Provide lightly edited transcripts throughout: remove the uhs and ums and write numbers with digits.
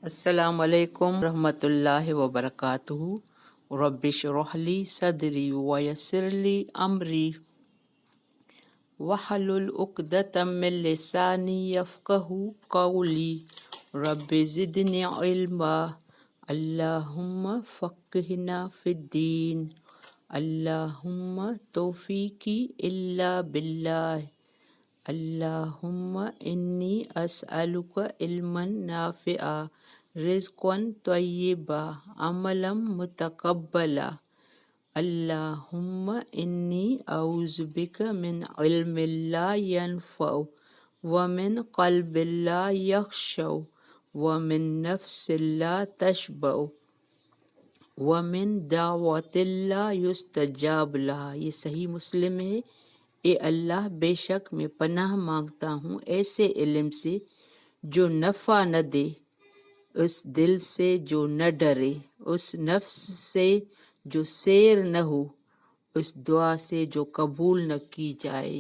السلام علیکم ورحمۃ اللہ وبرکاتہ۔ رب اشرح لی صدری ویسر لی امری واحلل عقدۃ من لسانی یفقہوا قولی۔ رب زدنی علما، اللہم فقہنا فی الدین، اللہم توفیقی الا باللہ، اللہم انی اسألک علما نافعا، رزقا طیبا، عملا متقبلا۔ اللہم انی اعوذ بک من علم لا ینفع، ومن قلب لا یخشع، ومن نفس لا تشبع، ومن دعوت لا یستجاب لہا۔ یہ صحیح مسلم ہے۔ اے اللہ، بے شک میں پناہ مانگتا ہوں ایسے علم سے جو نفع نہ دے، اس دل سے جو نہ ڈرے، اس نفس سے جو سیر نہ ہو، اس دعا سے جو قبول نہ کی جائے۔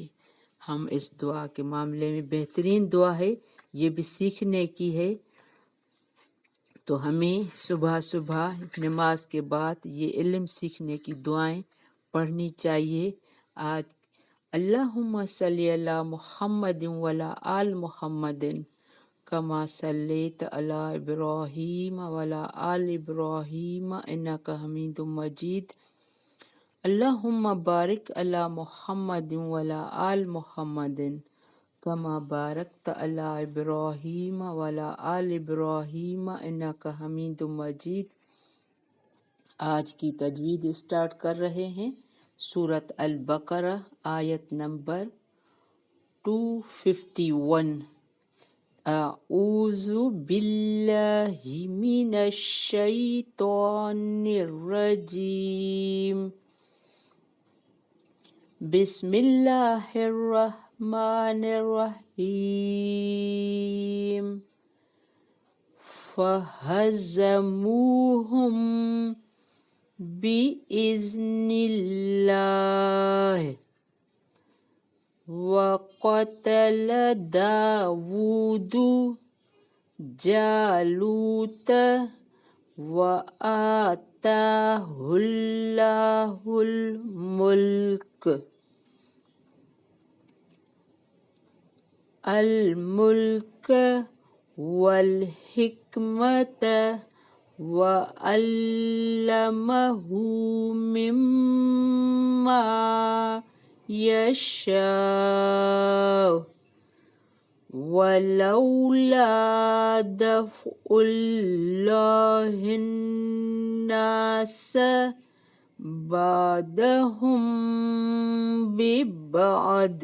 ہم اس دعا کے معاملے میں بہترین دعا ہے، یہ بھی سیکھنے کی ہے، تو ہمیں صبح صبح نماز کے بعد یہ علم سیکھنے کی دعائیں پڑھنی چاہیے۔ آج اللہم صلی علی محمد وعلی آل محمد کما صلیت علی ابراہیم وعلی آل ابراہیم انک حمید مجید۔ اللہم بارک علی محمد وعلی آل محمد کما بارکت علی ابراہیم وعلی آل ابراہیم انک حمید مجید۔ آج کی تجوید اسٹارٹ کر رہے ہیں۔ سورۃ البقرہ آیت نمبر 251۔ اعوذ باللہ من الشیطان الرجیم، بسم اللہ الرحمن الرحیم۔ فہزموہم بِإِذْنِ اللَّهِ وَقَتَلَ دَاوُودُ جَالُوتَ وَآتَاهُ اللَّهُ الملک والحکمت وعلمہ مما یشاء، ولولا دفع اللہ الناس بعدهم ببعض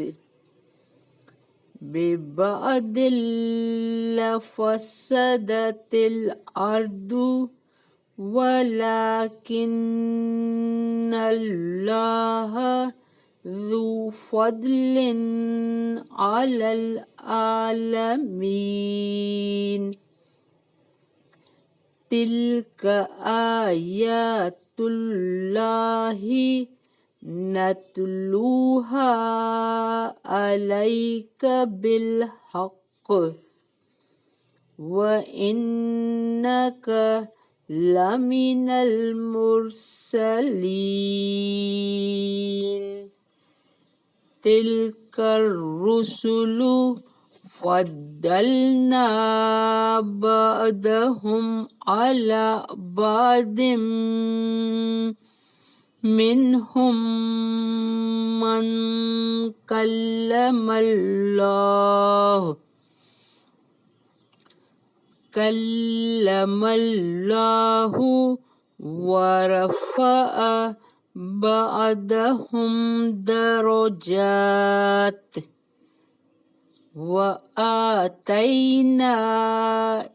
لفسدت الارض ولكن اللہ ذو فضل علی العالمین۔ تلک آیات اللہ نتلوہا علیک بالحق وإنک لمن المرسلین۔ تلک الرسل فضلنا بعضهم على بعض منهم من کلم اللہ ورفع بعضهم درجات، وآتینا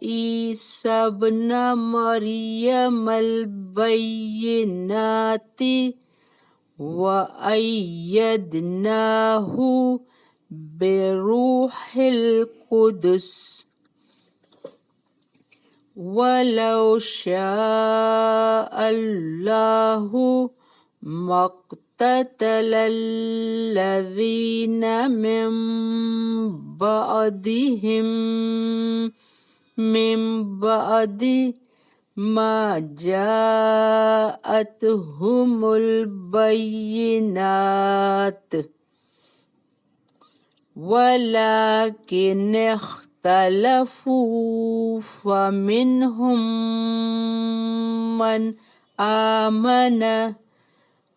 عیسی ابن مریم البینات وأیدناہ بروح القدس، ولو شاء اللہ ما اقتتل الذین من بعدهم من بعد ما جاءتهم البينات ولكن اختلفوا فمنهم من آمن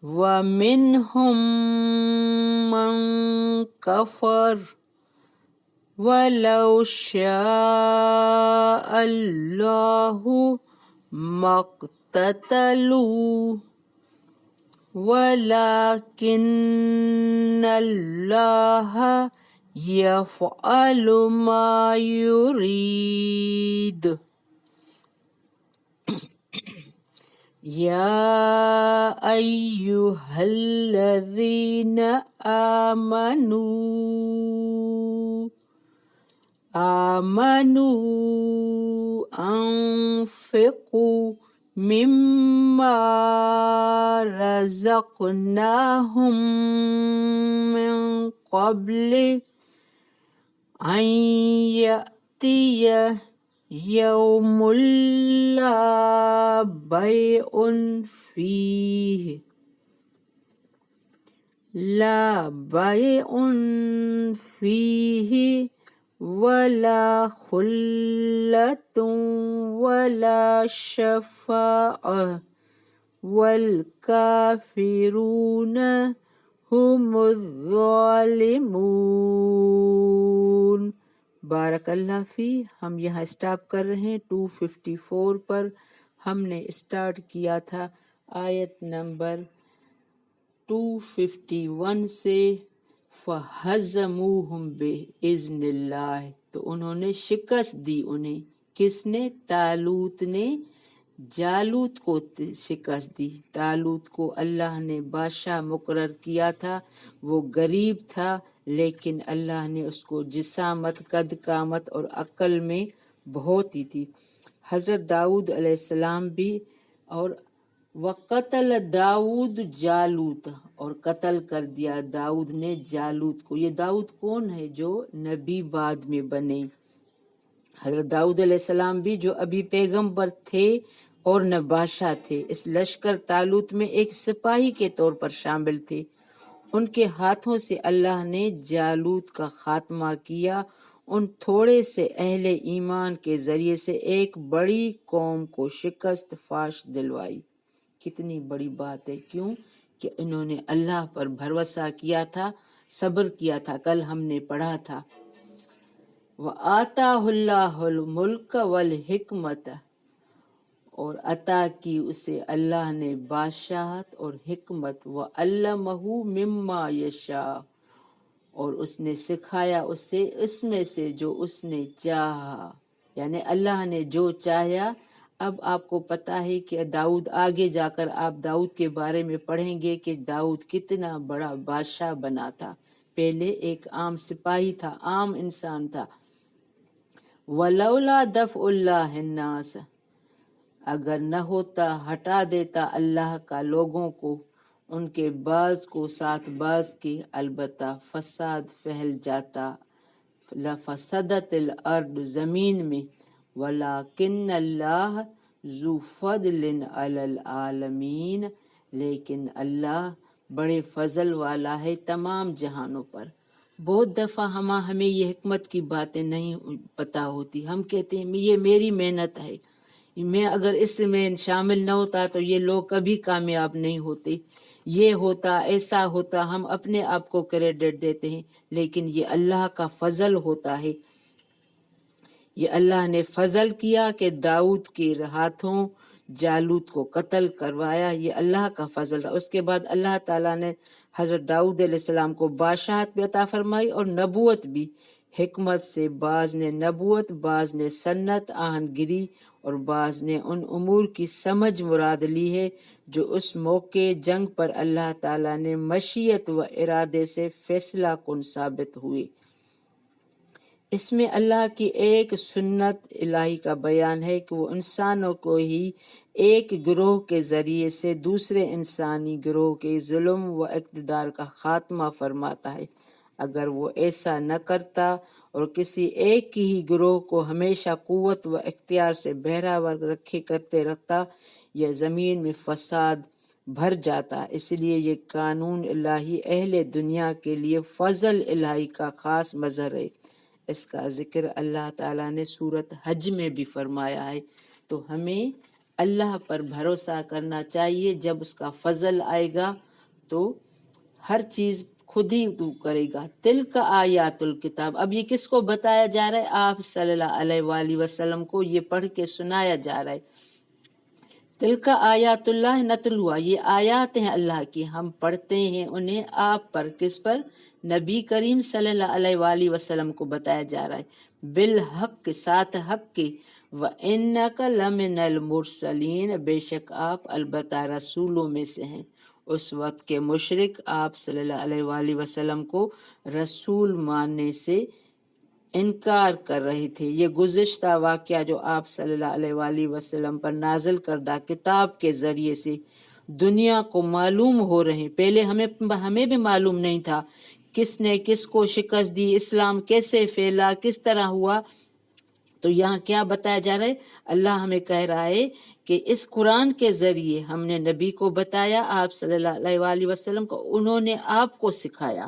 ومنهم من كفر ولو شاء الله ما اقتتلوا ولكن الله يفعل ما يريد. يا أيها الذين آمنوا أنفقوا مما رزقناهم من قبل أن يأتي يوم لا بيع فيه ولا خلة ولا شفاعة والكافرون هم الظالمون. بارک اللہ فی. ہم یہاں اسٹاپ کر رہے ہیں 254 پر. ہم نے اسٹارٹ کیا تھا آیت نمبر 251 سے فَهَزَمُوهُمْ بِإِذْنِ اللَّهِ، تو انہوں نے شکست دی انہیں. کس نے؟ طالوت نے جالوت کو شکست دی. طالوت کو اللہ نے بادشاہ مقرر کیا تھا. وہ غریب تھا لیکن اللہ نے اس کو جسامت، قد قامت اور عقل میں بہت ہی تھی. حضرت داؤد علیہ السلام بھی. اور وقتل داؤد جالوت، اور قتل کر دیا داؤد نے جالوت کو. یہ داؤد کون ہے؟ جو نبی بعد میں بنے. حضرت داؤد علیہ السلام بھی جو ابھی پیغمبر تھے اور نہ بادشاہ تھے. اس لشکر طالوت میں ایک سپاہی کے طور پر شامل تھے. ان کے ہاتھوں سے اللہ نے جالوت کا خاتمہ کیا. ان تھوڑے سے اہل ایمان کے ذریعے سے ایک بڑی قوم کو شکست فاش دلوائی. کتنی بڑی بات ہے. کیوں؟ کہ انہوں نے اللہ پر بھروسہ کیا تھا، صبر کیا تھا. کل ہم نے پڑھا تھا وَآتَاهُ اللَّهُ الْمُلْكَ وَالْحِكْمَةَ، اور عطا کی اسے اللہ نے بادشاہت اور حکمت. وَعَلَّمَهُ مِمَّا يَشَاءُ، اور اس نے سکھایا اسے اس میں سے جو اس نے چاہا. یعنی اللہ نے جو چاہیا. اب آپ کو پتہ ہے کہ داؤد، آگے جا کر آپ داؤد کے بارے میں پڑھیں گے کہ داؤد کتنا بڑا بادشاہ بنا تھا. پہلے ایک عام سپاہی تھا، عام انسان تھا. وَلَوْلَا دَفْعُ اللَّهِ النَّاسَ، اگر نہ ہوتا، ہٹا دیتا اللہ کا لوگوں کو ان کے بعض کو ساتھ بعض کے، البتہ فساد پھیل جاتا. لَفَسَدَتِ الْأَرْضُ، زمین میں. وَلَكِنَّ اللَّهَ ذُو فَضْلٍ عَلَى الْعَالَمِينَ، لیکن اللہ بڑے فضل والا ہے تمام جہانوں پر. بہت دفعہ ہمیں یہ حکمت کی باتیں نہیں پتہ ہوتی. ہم کہتے ہیں یہ میری محنت ہے، میں اگر اس میں شامل نہ ہوتا تو یہ لوگ کبھی کامیاب نہیں ہوتے، یہ ہوتا، ایسا ہوتا. ہم اپنے آپ کو کریڈٹ دیتے ہیں، لیکن یہ اللہ کا فضل ہوتا ہے. یہ اللہ نے فضل کیا کہ داؤد کے ہاتھوں جالوت کو قتل کروایا. یہ اللہ کا فضل تھا. اس کے بعد اللہ تعالیٰ نے حضرت داؤد علیہ السلام کو بادشاہت بھی عطا فرمائی اور نبوت بھی. حکمت سے بعض نے نبوت، بعض نے سنت آہن گری، اور بعض نے ان امور کی سمجھ مراد لی ہے جو اس موقع جنگ پر اللہ تعالیٰ نے مشیت و ارادے سے فیصلہ کن ثابت ہوئے. اس میں اللہ کی ایک سنت الہی کا بیان ہے کہ وہ انسانوں کو ہی ایک گروہ کے ذریعے سے دوسرے انسانی گروہ کے ظلم و اقتدار کا خاتمہ فرماتا ہے. اگر وہ ایسا نہ کرتا اور کسی ایک کی ہی گروہ کو ہمیشہ قوت و اختیار سے بہراور رکھے کرتے رکھتا، یہ زمین میں فساد بھر جاتا۔ اس لیے یہ قانون الہی اہل دنیا کے لیے فضل الہی کا خاص مظہر ہے۔ اس کا ذکر اللہ تعالیٰ نے سورۃ حج میں بھی فرمایا ہے۔ تو ہمیں اللہ پر بھروسہ کرنا چاہیے، جب اس کا فضل آئے گا تو ہر چیز خود ہی تو کرے گا۔ تلک آیات الکتاب، اب یہ کس کو بتایا جا رہا ہے؟ آپ صلی اللہ علیہ وآلہ وسلم کو یہ پڑھ کے سنایا جا رہا ہے۔ تلک آیات اللہ نتلوہا، یہ آیات ہیں اللہ کی، ہم پڑھتے ہیں انہیں آپ پر۔ کس پر؟ نبی کریم صلی اللہ علیہ وآلہ وسلم کو بتایا جا رہا ہے، بالحق، ساتھ حق کے۔ وَإِنَّكَ لَمِنَ الْمُرْسَلِينَ، بے شک آپ البتہ رسولوں میں سے ہیں۔ اس وقت کے مشرک آپ صلی اللہ علیہ وآلہ وسلم کو رسول ماننے سے انکار کر رہے تھے۔ یہ گزشتہ واقعہ جو آپ صلی اللہ علیہ وآلہ وسلم پر نازل کردہ کتاب کے ذریعے سے دنیا کو معلوم ہو رہے ہیں، پہلے ہمیں بھی معلوم نہیں تھا کس نے کس کو شکست دی، اسلام کیسے پھیلا، کس طرح ہوا۔ تو یہاں کیا بتایا جا رہا ہے؟ اللہ ہمیں کہہ رہا ہے کہ اس قرآن کے ذریعے ہم نے نبی کو بتایا، آپ صلی اللہ علیہ وآلہ وسلم کو، انہوں نے آپ کو سکھایا،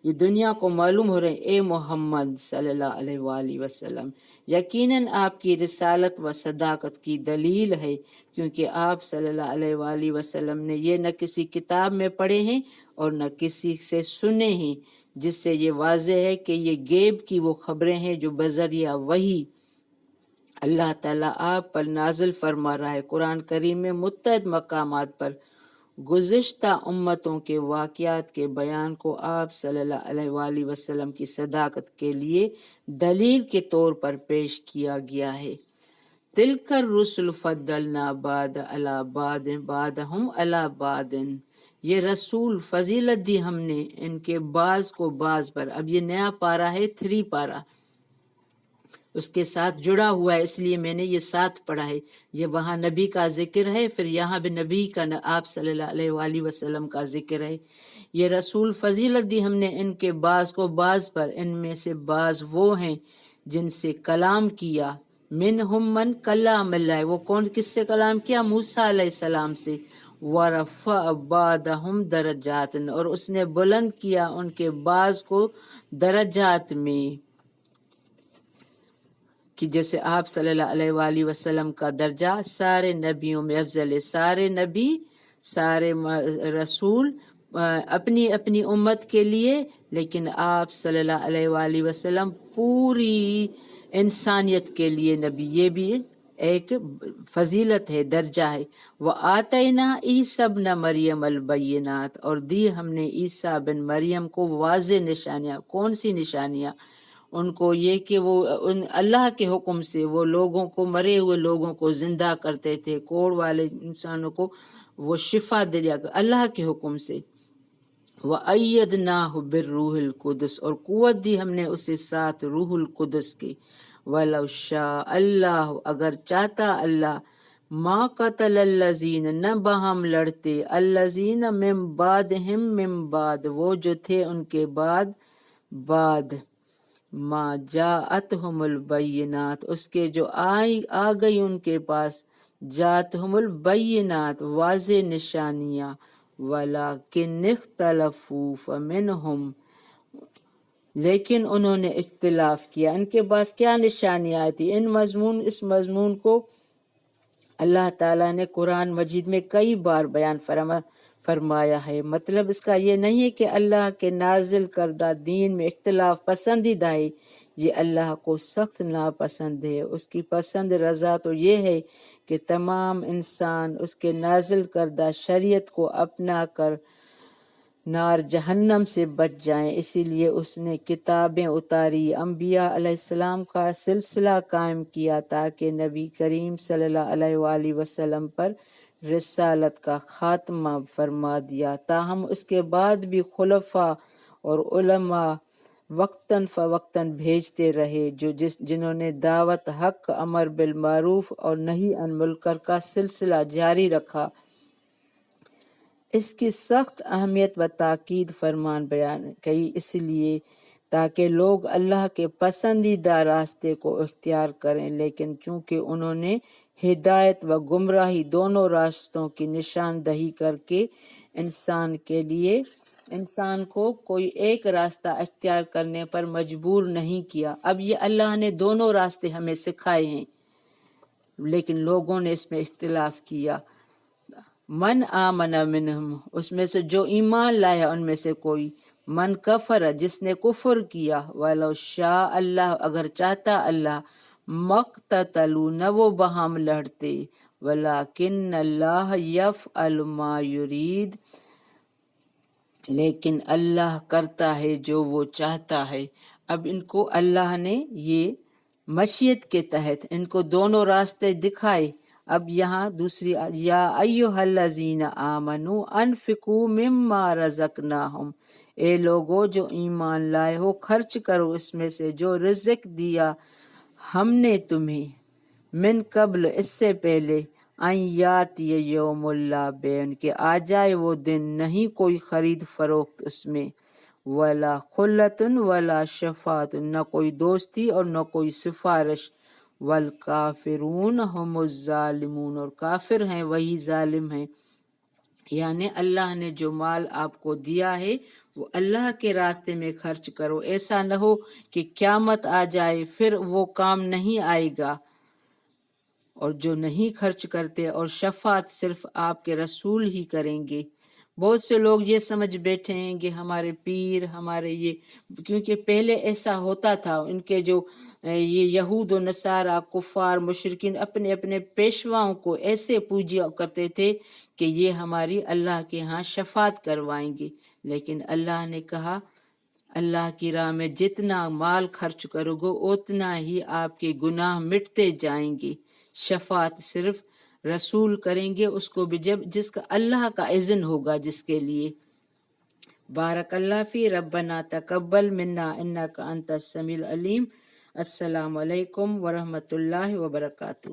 یہ دنیا کو معلوم ہو رہے ہیں۔ اے محمد صلی اللہ علیہ وآلہ وسلم، یقیناً آپ کی رسالت و صداقت کی دلیل ہے، کیونکہ آپ صلی اللہ علیہ وآلہ وسلم نے یہ نہ کسی کتاب میں پڑھے ہیں اور نہ کسی سے سنے ہیں، جس سے یہ واضح ہے کہ یہ غیب کی وہ خبریں ہیں جو بذریعہ وحی اللہ تعالیٰ آپ پر نازل فرما رہا ہے۔ قرآن کریم میں متعدد مقامات پر گزشتہ امتوں کے واقعات کے بیان کو آپ صلی اللہ علیہ وآلہ وسلم کی صداقت کے لیے دلیل کے طور پر پیش کیا گیا ہے۔ تِلْکَ الرُّسُلُ فَضَّلْنَا بَعْضَ عَلَىٰ بَعْضٍ بَعْضَهُمْ عَلَىٰ بَعْضٍ، یہ رسول فضیلت دی ہم نے ان کے بعض کو بعض پر۔ اب یہ نیا پارہ ہے، 3 پارہ اس کے ساتھ جڑا ہوا ہے، اس لیے میں نے یہ ساتھ پڑھا ہے۔ یہ وہاں نبی کا ذکر ہے، پھر یہاں بھی نبی کا، آپ صلی اللہ علیہ وآلہ وسلم کا ذکر ہے۔ یہ رسول فضیلت دی ہم نے ان کے بعض کو بعض پر، ان میں سے بعض وہ ہیں جن سے کلام کیا۔ منہم من کلام اللہ، وہ کون کس سے کلام کیا؟ موسیٰ علیہ السلام سے۔ ورفع بعضهم درجات، اور اس نے بلند کیا ان کے بعض کو درجات میں، کہ جیسے آپ صلی اللہ علیہ وآلہ وسلم کا درجہ سارے نبیوں میں افضل ہے۔ سارے نبی، سارے رسول اپنی اپنی امت کے لیے، لیکن آپ صلی اللہ علیہ وآلہ وسلم پوری انسانیت کے لیے نبی، یہ بھی ایک فضیلت ہے، درجہ ہے۔ وَآتَيْنَا عِیسیٰ ابْنَ مَرْیَمَ الْبَیِّنَاتِ، اور دی ہم نے عیسیٰ بن مریم کو واضح نشانیاں۔ کون سی نشانیاں؟ ان کو یہ کہ وہ اللہ کے حکم سے وہ لوگوں کو، مرے ہوئے لوگوں کو زندہ کرتے تھے، کوڑ والے انسانوں کو وہ شفا دیا اللہ کے حکم سے۔ وَأَيَّدْنَاهُ بِالرُّوحِ الْقُدُسِ، اور قوت دی ہم نے اسے ساتھ روح القدس کی۔ وَلَوْ شَاءَ اللَّهُ، اگر چاہتا اللہ، مَا قَتَلَ الَّذِينَ، نہ باہم لڑتے، الَّذِينَ مِن بَعْدِهِم مِن بعد، وہ جو تھے ان کے بعد ما جاءتہم البینات، اس کے جو آ گئی ان کے پاس، جاءتہم البینات، واضح نشانیاں، وَلَٰكِنِ اخْتَلَفُوا فَمِنْهُمْ، لیکن انہوں نے اختلاف کیا۔ ان کے پاس کیا نشانیاں تھی؟ اس مضمون کو اللہ تعالیٰ نے قرآن مجید میں کئی بار بیان فرمایا ہے۔ مطلب اس کا یہ نہیں ہے کہ اللہ کے نازل کردہ دین میں اختلاف پسندیدہ ہے، یہ اللہ کو سخت ناپسند ہے۔ اس کی پسند رضا تو یہ ہے کہ تمام انسان اس کے نازل کردہ شریعت کو اپنا کر نار جہنم سے بچ جائیں۔ اسی لیے اس نے کتابیں اتاری، انبیاء علیہ السلام کا سلسلہ قائم کیا، تاکہ نبی کریم صلی اللہ علیہ وآلہ وسلم پر رسالت کا خاتمہ فرما دیا۔ تاہم اس کے بعد بھی خلفاء اور علماء وقتاً فوقتاً بھیجتے رہے، جنہوں نے دعوت حق، امر بالمعروف اور نہی عن منکر کا سلسلہ جاری رکھا۔ اس کی سخت اہمیت و تاکید فرمان بیان کی، اس لیے تاکہ لوگ اللہ کے پسندیدہ راستے کو اختیار کریں، لیکن چونکہ انہوں نے ہدایت و گمراہی دونوں راستوں کی نشاندہی کر کے انسان کو کوئی ایک راستہ اختیار کرنے پر مجبور نہیں کیا۔ اب یہ اللہ نے دونوں راستے ہمیں سکھائے ہیں، لیکن لوگوں نے اس میں اختلاف کیا۔ من آمن منہم، اس میں سے جو ایمان لایا ان میں سے کوئی، من کفر، جس نے کفر کیا، ولو شاء اللہ، اگر چاہتا اللہ، مقتتلوا، نہ وہ باہم لڑتے، ولیکن اللہ یفعل ما یرید، لیکن اللہ کرتا ہے جو وہ چاہتا ہے۔ اب ان کو اللہ نے یہ مشیت کے تحت ان کو دونوں راستے دکھائے۔ اب یہاں دوسری یا ایھا الذین آمنوا انفقوا مما رزقناہم، اے لوگو جو ایمان لائے ہو، خرچ کرو اس میں سے جو رزق دیا ہم نے تمہیں، من قبل، اس سے پہلے، ان یاتی یوم لا بیع، کہ آ جائے وہ دن نہیں کوئی خرید فروخت اس میں، ولا خلۃ ولا شفاعت، نہ کوئی دوستی اور نہ کوئی سفارش، والکافرون هم الظالمون، اور کافر ہیں وہی ظالم ہیں۔ یعنی اللہ نے جو مال آپ کو دیا ہے وہ اللہ کے راستے میں خرچ کرو، ایسا نہ ہو کہ قیامت آ جائے پھر وہ کام نہیں آئے گا، اور جو نہیں خرچ کرتے، اور شفاعت صرف آپ کے رسول ہی کریں گے۔ بہت سے لوگ یہ سمجھ بیٹھے ہیں کہ ہمارے پیر، ہمارے یہ، کیونکہ پہلے ایسا ہوتا تھا، ان کے جو یہ یہود و نصارہ، کفار، مشرکین اپنے اپنے پیشواؤں کو ایسے پوجا کرتے تھے کہ یہ ہماری اللہ کے ہاں شفاعت کروائیں گے، لیکن اللہ نے کہا اللہ کی راہ میں جتنا مال خرچ کرو گے اتنا ہی آپ کے گناہ مٹتے جائیں گے۔ شفاعت صرف رسول کریں گے، اس کو بھی جس کا اللہ کا اذن ہوگا جس کے لیے۔ بارک اللہ فی، ربنا تقبل منا انک انت السمیع العلیم۔ السلام علیکم ورحمۃ اللہ وبرکاتہ۔